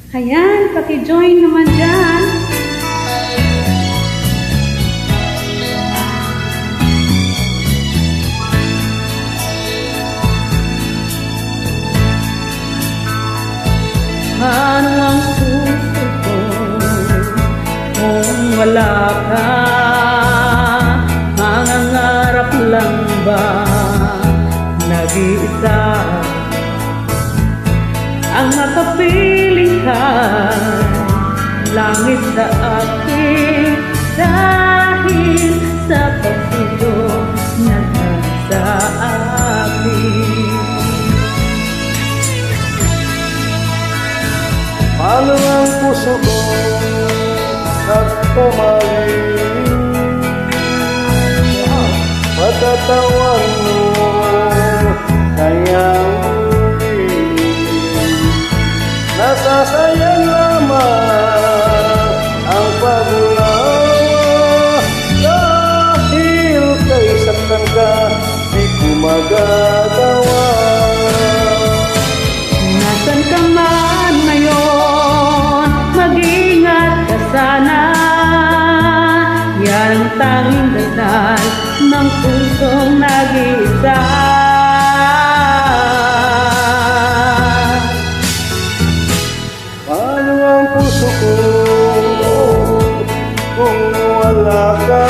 Ayan, paki-join naman dyan. Ano ang puso ko kung wala ka? Mangangarap lang ba nag-iisa ang makapiling ka? Langit sa akin dahil sa pagsudo na nasa akin. Paano ang puso ko nagpumaling? Patatawan mo kayang muli. Nasasayang lamang ang pag-unawa dahil kay saktan ka di ko magagawa. Nasaan ka man ngayon, mag-ingat ka sana. Yan ang tanging dasal ng pusong nag-iisa. Paano ang puso ko kung wala ka?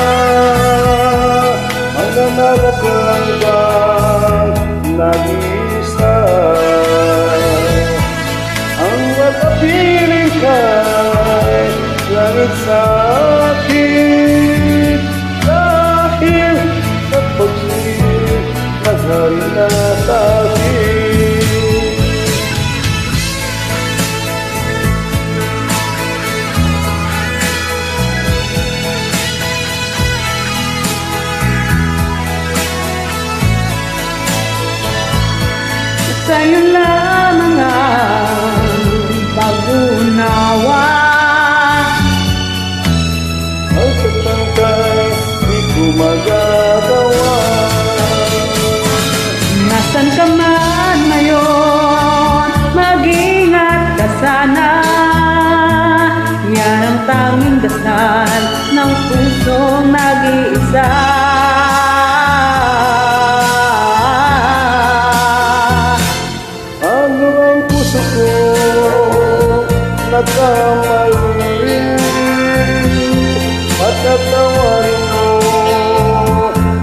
Mangangarap lang bang nag-iisa? Ang makapiling ka'y langit sa akin dahil sa pagsilip naghari na sa akin. Sa'yo lamang ang pag-unawa. Ang saktan ka'y di ko magagawa. Nasaan ka man ngayon, mag-ingat ka sana. Yan ang tanging dasal ng pusong nag-iisa. Ano ang puso ko nagkamali? Patatawarin mo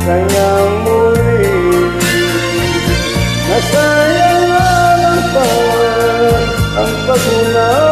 kayang muli. Nasayang lang pa ang pag-unawa